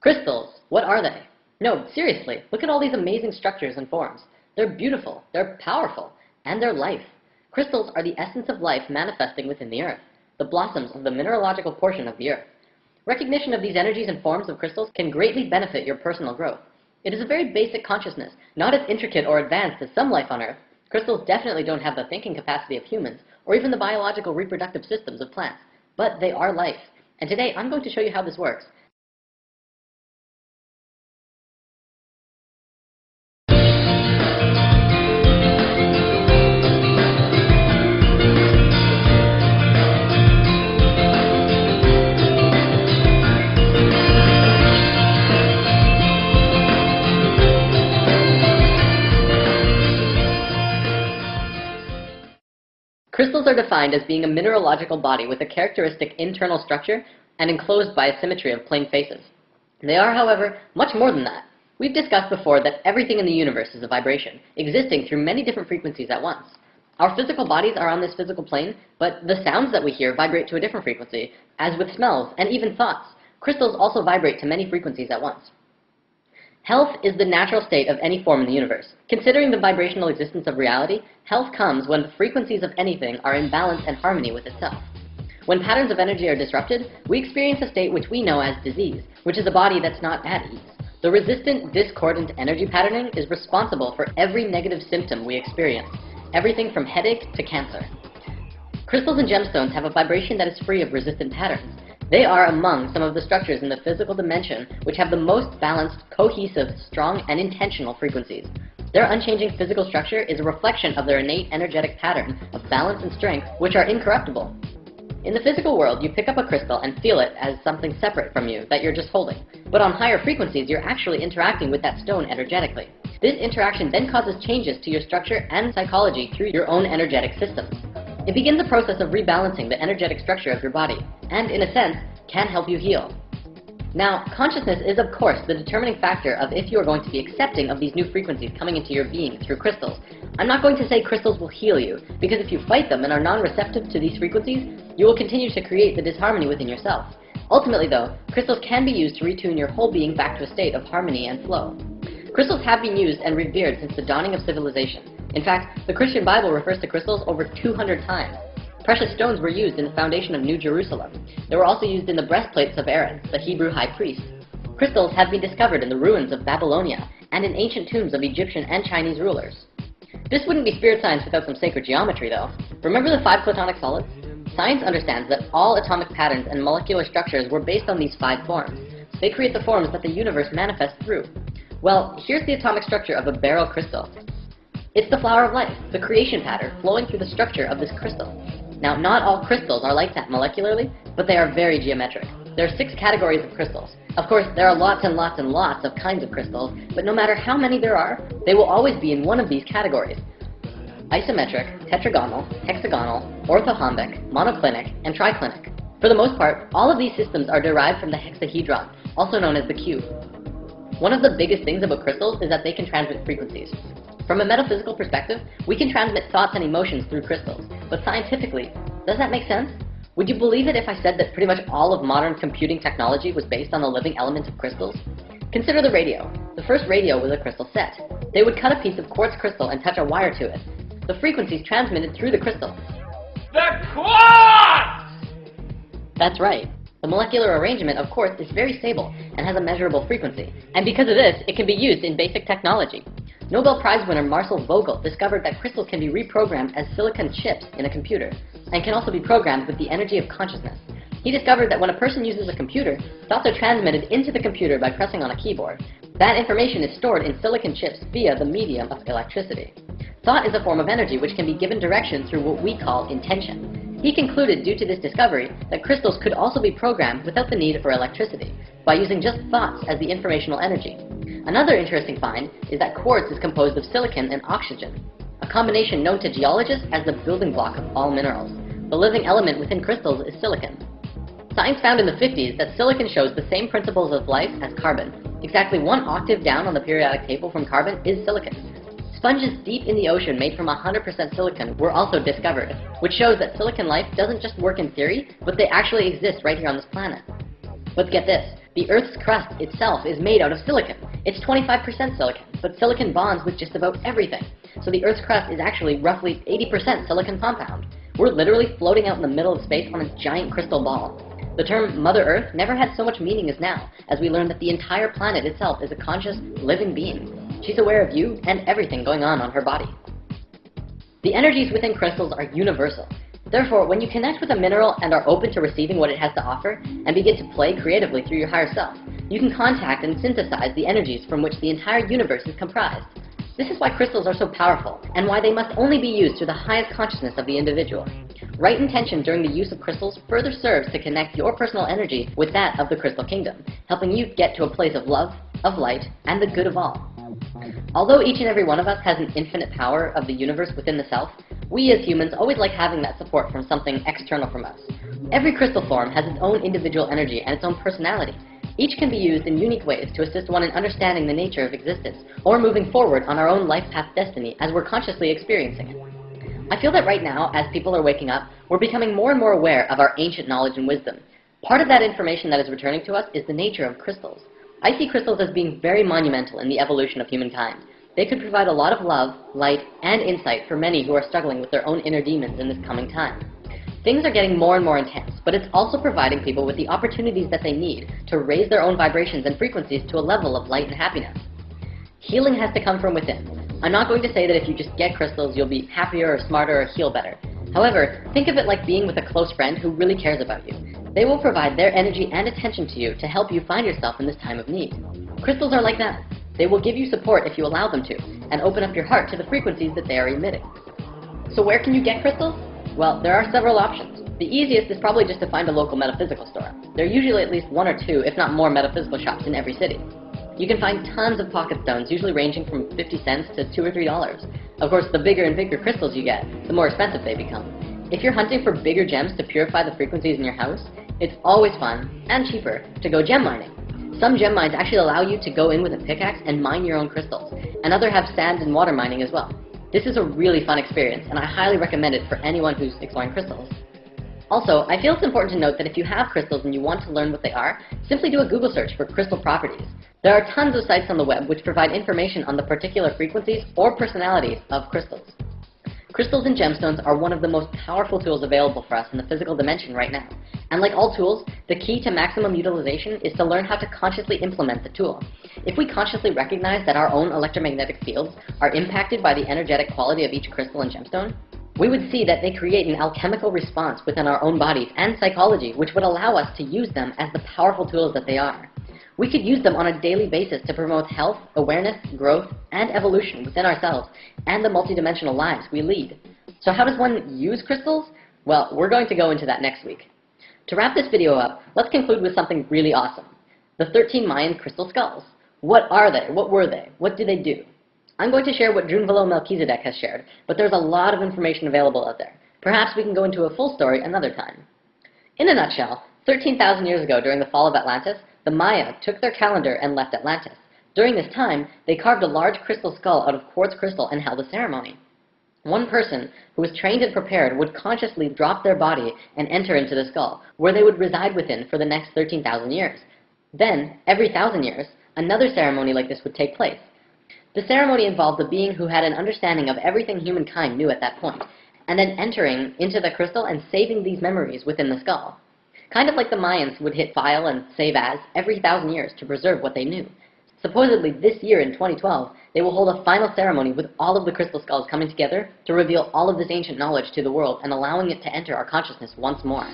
Crystals, what are they? No, seriously, look at all these amazing structures and forms. They're beautiful, they're powerful, and they're life. Crystals are the essence of life manifesting within the earth, the blossoms of the mineralogical portion of the earth. Recognition of these energies and forms of crystals can greatly benefit your personal growth. It is a very basic consciousness, not as intricate or advanced as some life on earth. Crystals definitely don't have the thinking capacity of humans, or even the biological reproductive systems of plants, but they are life. And today I'm going to show you how this works. Crystals are defined as being a mineralogical body with a characteristic internal structure and enclosed by a symmetry of plane faces. They are, however, much more than that. We've discussed before that everything in the universe is a vibration, existing through many different frequencies at once. Our physical bodies are on this physical plane, but the sounds that we hear vibrate to a different frequency, as with smells and even thoughts. Crystals also vibrate to many frequencies at once. Health is the natural state of any form in the universe. Considering the vibrational existence of reality, health comes when the frequencies of anything are in balance and harmony with itself. When patterns of energy are disrupted, we experience a state which we know as disease, which is a body that's not at ease. The resistant, discordant energy patterning is responsible for every negative symptom we experience, everything from headache to cancer. Crystals and gemstones have a vibration that is free of resistant patterns. They are among some of the structures in the physical dimension which have the most balanced, cohesive, strong, and intentional frequencies. Their unchanging physical structure is a reflection of their innate energetic pattern of balance and strength, which are incorruptible. In the physical world, you pick up a crystal and feel it as something separate from you that you're just holding. But on higher frequencies, you're actually interacting with that stone energetically. This interaction then causes changes to your structure and psychology through your own energetic systems. It begins a process of rebalancing the energetic structure of your body, and in a sense, can help you heal. Now, consciousness is of course the determining factor of if you are going to be accepting of these new frequencies coming into your being through crystals. I'm not going to say crystals will heal you, because if you fight them and are non-receptive to these frequencies, you will continue to create the disharmony within yourself. Ultimately though, crystals can be used to retune your whole being back to a state of harmony and flow. Crystals have been used and revered since the dawning of civilization. In fact, the Christian Bible refers to crystals over 200 times. Precious stones were used in the foundation of New Jerusalem. They were also used in the breastplates of Aaron, the Hebrew high priest. Crystals have been discovered in the ruins of Babylonia and in ancient tombs of Egyptian and Chinese rulers. This wouldn't be spirit science without some sacred geometry, though. Remember the 5 platonic solids? Science understands that all atomic patterns and molecular structures were based on these 5 forms. They create the forms that the universe manifests through. Well, here's the atomic structure of a beryl crystal. It's the flower of life, the creation pattern flowing through the structure of this crystal. Now, not all crystals are like that molecularly, but they are very geometric. There are 6 categories of crystals. Of course, there are lots and lots and lots of kinds of crystals, but no matter how many there are, they will always be in one of these categories: isometric, tetragonal, hexagonal, orthorhombic, monoclinic, and triclinic. For the most part, all of these systems are derived from the hexahedron, also known as the cube. One of the biggest things about crystals is that they can transmit frequencies. From a metaphysical perspective, we can transmit thoughts and emotions through crystals, but scientifically, does that make sense? Would you believe it if I said that pretty much all of modern computing technology was based on the living element of crystals? Consider the radio. The first radio was a crystal set. They would cut a piece of quartz crystal and touch a wire to it. The frequencies transmitted through the crystal. The quartz! That's right. The molecular arrangement of quartz is very stable and has a measurable frequency, and because of this, it can be used in basic technology. Nobel Prize winner Marcel Vogel discovered that crystals can be reprogrammed as silicon chips in a computer, and can also be programmed with the energy of consciousness. He discovered that when a person uses a computer, thoughts are transmitted into the computer by pressing on a keyboard. That information is stored in silicon chips via the medium of electricity. Thought is a form of energy which can be given direction through what we call intention. He concluded, due to this discovery, that crystals could also be programmed without the need for electricity, by using just thoughts as the informational energy. Another interesting find is that quartz is composed of silicon and oxygen, a combination known to geologists as the building block of all minerals. The living element within crystals is silicon. Science found in the 50s that silicon shows the same principles of life as carbon. Exactly 1 octave down on the periodic table from carbon is silicon. Sponges deep in the ocean made from 100% silicon were also discovered, which shows that silicon life doesn't just work in theory, but they actually exist right here on this planet. But get this, The Earth's crust itself is made out of silicon. It's 25% silicon, but silicon bonds with just about everything. So the Earth's crust is actually roughly 80% silicon compound. We're literally floating out in the middle of space on a giant crystal ball. The term Mother Earth never had so much meaning as now, as we learn that the entire planet itself is a conscious, living being. She's aware of you and everything going on her body. The energies within crystals are universal. Therefore, when you connect with a mineral and are open to receiving what it has to offer, and begin to play creatively through your higher self, you can contact and synthesize the energies from which the entire universe is comprised. This is why crystals are so powerful, and why they must only be used to the highest consciousness of the individual. Right intention during the use of crystals further serves to connect your personal energy with that of the crystal kingdom, helping you get to a place of love, of light, and the good of all. Although each and every one of us has an infinite power of the universe within the self, we as humans always like having that support from something external from us. Every crystal form has its own individual energy and its own personality. Each can be used in unique ways to assist one in understanding the nature of existence, or moving forward on our own life path destiny as we're consciously experiencing it. I feel that right now, as people are waking up, we're becoming more and more aware of our ancient knowledge and wisdom. Part of that information that is returning to us is the nature of crystals. I see crystals as being very monumental in the evolution of humankind. They could provide a lot of love, light, and insight for many who are struggling with their own inner demons in this coming time. Things are getting more and more intense, but it's also providing people with the opportunities that they need to raise their own vibrations and frequencies to a level of light and happiness. Healing has to come from within. I'm not going to say that if you just get crystals, you'll be happier or smarter or heal better. However, think of it like being with a close friend who really cares about you. They will provide their energy and attention to you to help you find yourself in this time of need. Crystals are like that. They will give you support if you allow them to, and open up your heart to the frequencies that they are emitting. So where can you get crystals? Well, there are several options. The easiest is probably just to find a local metaphysical store. There are usually at least one or two, if not more, metaphysical shops in every city. You can find tons of pocket stones, usually ranging from 50 cents to $2 or $3. Of course, the bigger and bigger crystals you get, the more expensive they become. If you're hunting for bigger gems to purify the frequencies in your house, it's always fun, and cheaper, to go gem mining. Some gem mines actually allow you to go in with a pickaxe and mine your own crystals, and others have sand and water mining as well. This is a really fun experience, and I highly recommend it for anyone who's exploring crystals. Also, I feel it's important to note that if you have crystals and you want to learn what they are, simply do a Google search for crystal properties. There are tons of sites on the web which provide information on the particular frequencies or personalities of crystals. Crystals and gemstones are one of the most powerful tools available for us in the physical dimension right now. And like all tools, the key to maximum utilization is to learn how to consciously implement the tool. If we consciously recognize that our own electromagnetic fields are impacted by the energetic quality of each crystal and gemstone, we would see that they create an alchemical response within our own bodies and psychology, which would allow us to use them as the powerful tools that they are. We could use them on a daily basis to promote health, awareness, growth, and evolution within ourselves and the multidimensional lives we lead. So how does one use crystals? Well, we're going to go into that next week. To wrap this video up, let's conclude with something really awesome. The 13 Mayan crystal skulls. What are they? What were they? What do they do? I'm going to share what Drunvalo Melchizedek has shared, but there's a lot of information available out there. Perhaps we can go into a full story another time. In a nutshell, 13,000 years ago during the fall of Atlantis, the Maya took their calendar and left Atlantis. During this time, they carved a large crystal skull out of quartz crystal and held a ceremony. One person who was trained and prepared would consciously drop their body and enter into the skull, where they would reside within for the next 13,000 years. Then, every 1,000 years, another ceremony like this would take place. The ceremony involved a being who had an understanding of everything humankind knew at that point, and then entering into the crystal and saving these memories within the skull. Kind of like the Mayans would hit file and save as every 1,000 years to preserve what they knew. Supposedly this year in 2012, they will hold a final ceremony with all of the crystal skulls coming together to reveal all of this ancient knowledge to the world and allowing it to enter our consciousness once more.